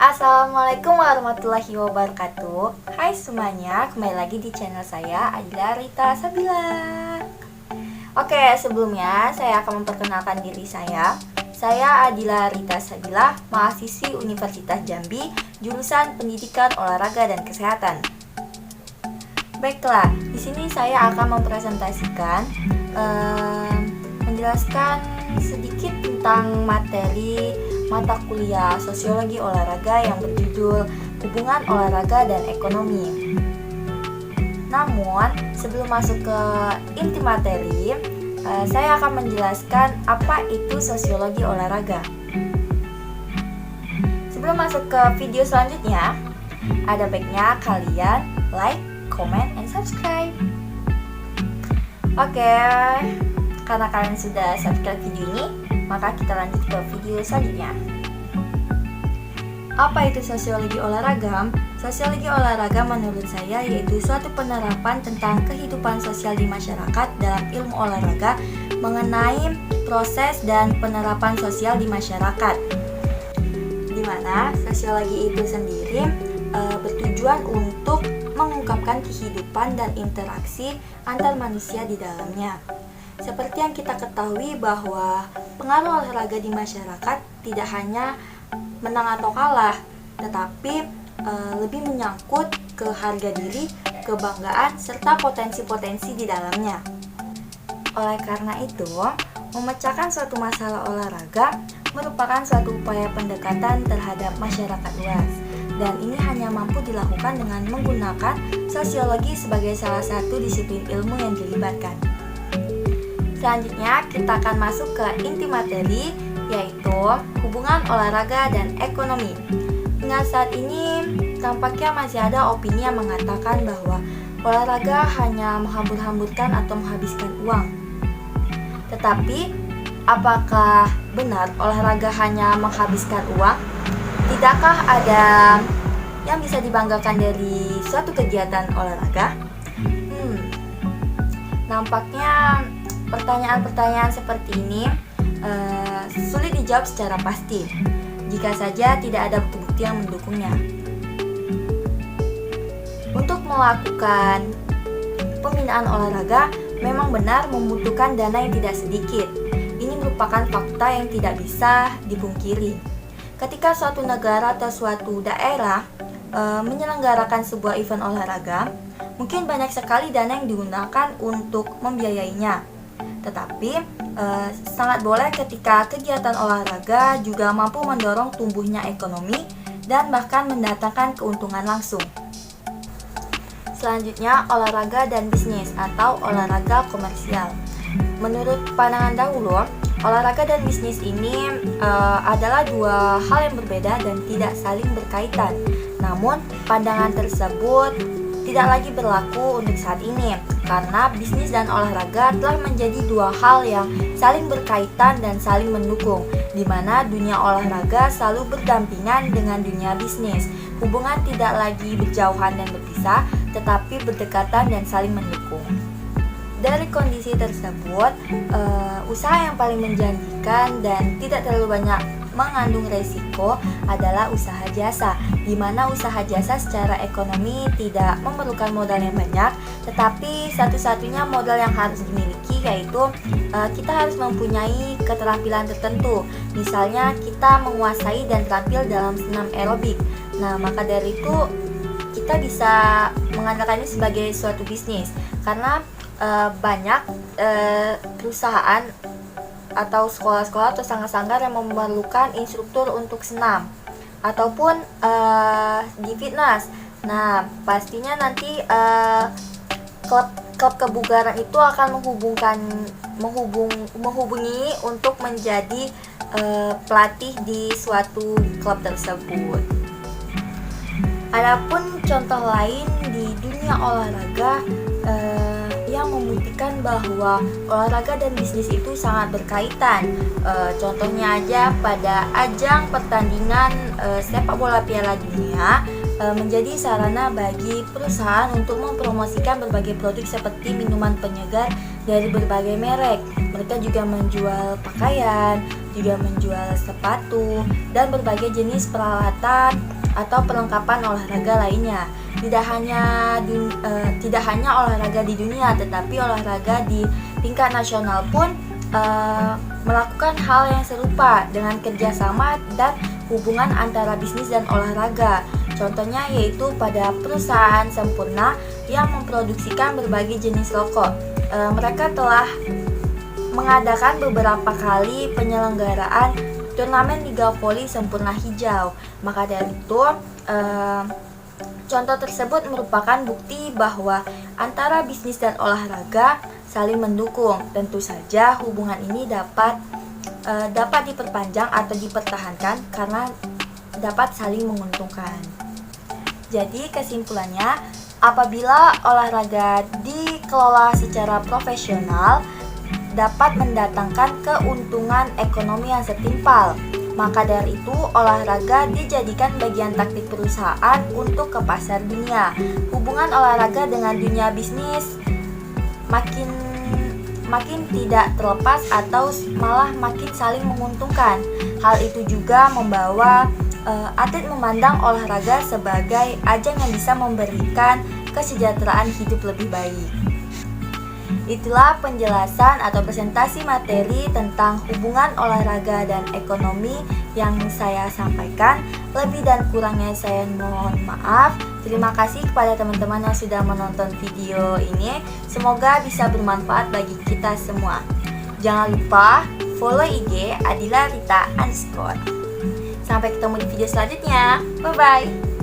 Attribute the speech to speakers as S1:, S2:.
S1: Assalamualaikum warahmatullahi wabarakatuh. Hai semuanya, kembali lagi di channel saya, Adila Rita Sabila. Oke, sebelumnya saya akan memperkenalkan diri saya. Saya Adila Rita Sabila, mahasiswi Universitas Jambi, jurusan Pendidikan Olahraga dan Kesehatan. Baiklah, di sini saya akan mempresentasikan, menjelaskan sedikit tentang materi mata kuliah Sosiologi Olahraga yang berjudul Hubungan Olahraga dan Ekonomi. Namun, sebelum masuk ke inti materi, saya akan menjelaskan apa itu sosiologi olahraga. Sebelum masuk ke video selanjutnya, ada baiknya kalian like, comment, and subscribe. Oke, karena kalian sudah subscribe video ini, maka kita lanjut ke video selanjutnya. Apa itu sosiologi olahraga? Sosiologi olahraga menurut saya yaitu suatu penerapan tentang kehidupan sosial di masyarakat dalam ilmu olahraga mengenai proses dan penerapan sosial di masyarakat. Di mana sosiologi itu sendiri bertujuan untuk mengungkapkan kehidupan dan interaksi antar manusia di dalamnya. Seperti yang kita ketahui bahwa pengaruh olahraga di masyarakat tidak hanya menang atau kalah, tetapi lebih menyangkut ke harga diri, kebanggaan, serta potensi-potensi di dalamnya. Oleh karena itu, memecahkan suatu masalah olahraga merupakan suatu upaya pendekatan terhadap masyarakat luas. Dan ini hanya mampu dilakukan dengan menggunakan sosiologi sebagai salah satu disiplin ilmu yang dilibatkan. Selanjutnya kita akan masuk ke inti materi, yaitu hubungan olahraga dan ekonomi. Hingga saat ini tampaknya masih ada opini yang mengatakan bahwa olahraga hanya menghambur-hamburkan atau menghabiskan uang. Tetapi apakah benar olahraga hanya menghabiskan uang? Tidakkah ada yang bisa dibanggakan dari suatu kegiatan olahraga? Nampaknya pertanyaan-pertanyaan seperti ini sulit dijawab secara pasti jika saja tidak ada bukti-bukti yang mendukungnya. Untuk melakukan pembinaan olahraga memang benar membutuhkan dana yang tidak sedikit. Ini merupakan fakta yang tidak bisa dipungkiri. Ketika suatu negara atau suatu daerah menyelenggarakan sebuah event olahraga, mungkin banyak sekali dana yang digunakan untuk membiayainya. Tetapi sangat boleh ketika kegiatan olahraga juga mampu mendorong tumbuhnya ekonomi dan bahkan mendatangkan keuntungan langsung. Selanjutnya, olahraga dan bisnis atau olahraga komersial. Menurut pandangan dahulu, olahraga dan bisnis ini adalah dua hal yang berbeda dan tidak saling berkaitan. Namun, pandangan tersebut tidak lagi berlaku untuk saat ini karena bisnis dan olahraga telah menjadi dua hal yang saling berkaitan dan saling mendukung, di mana dunia olahraga selalu berdampingan dengan dunia bisnis. Hubungan tidak lagi berjauhan dan berpisah, tetapi berdekatan dan saling mendukung. Dari kondisi tersebut, usaha yang paling menjanjikan dan tidak terlalu banyak mengandung resiko adalah usaha jasa, di mana usaha jasa secara ekonomi tidak memerlukan modal yang banyak, tetapi satu-satunya modal yang harus dimiliki yaitu kita harus mempunyai keterampilan tertentu. Misalnya kita menguasai dan terampil dalam senam aerobik. Nah, maka dari itu kita bisa mengandalkan ini sebagai suatu bisnis karena banyak perusahaan atau sekolah-sekolah atau sanggar-sanggar yang memerlukan instruktur untuk senam ataupun di fitness. Nah, pastinya nanti klub kebugaran itu akan menghubungi untuk menjadi pelatih di suatu klub tersebut. Adapun contoh lain di dunia olahraga yang membuktikan bahwa olahraga dan bisnis itu sangat berkaitan. Contohnya aja pada ajang pertandingan sepak bola Piala Dunia menjadi sarana bagi perusahaan untuk mempromosikan berbagai produk seperti minuman penyegar dari berbagai merek. Mereka juga menjual pakaian, juga menjual sepatu, dan berbagai jenis peralatan atau perlengkapan olahraga lainnya. Tidak hanya olahraga di dunia, tetapi olahraga di tingkat nasional pun melakukan hal yang serupa dengan kerjasama dan hubungan antara bisnis dan olahraga. Contohnya yaitu pada perusahaan Sempurna yang memproduksikan berbagai jenis rokok. Mereka telah mengadakan beberapa kali penyelenggaraan turnamen Liga Voli Sempurna Hijau. Maka dari itu, contoh tersebut merupakan bukti bahwa antara bisnis dan olahraga saling mendukung. Tentu saja hubungan ini dapat diperpanjang atau dipertahankan karena dapat saling menguntungkan. Jadi kesimpulannya, apabila olahraga dikelola secara profesional dapat mendatangkan keuntungan ekonomi yang setimpal. Maka dari itu, olahraga dijadikan bagian taktik perusahaan untuk ke pasar dunia. Hubungan olahraga dengan dunia bisnis makin tidak terlepas atau malah makin saling menguntungkan. Hal itu juga membawa atlet memandang olahraga sebagai ajang yang bisa memberikan kesejahteraan hidup lebih baik. Itulah penjelasan atau presentasi materi tentang hubungan olahraga dan ekonomi yang saya sampaikan. Lebih dan kurangnya saya mohon maaf. Terima kasih kepada teman-teman yang sudah menonton video ini. Semoga bisa bermanfaat bagi kita semua. Jangan lupa follow IG Adila Rita _. Sampai ketemu di video selanjutnya. Bye-bye.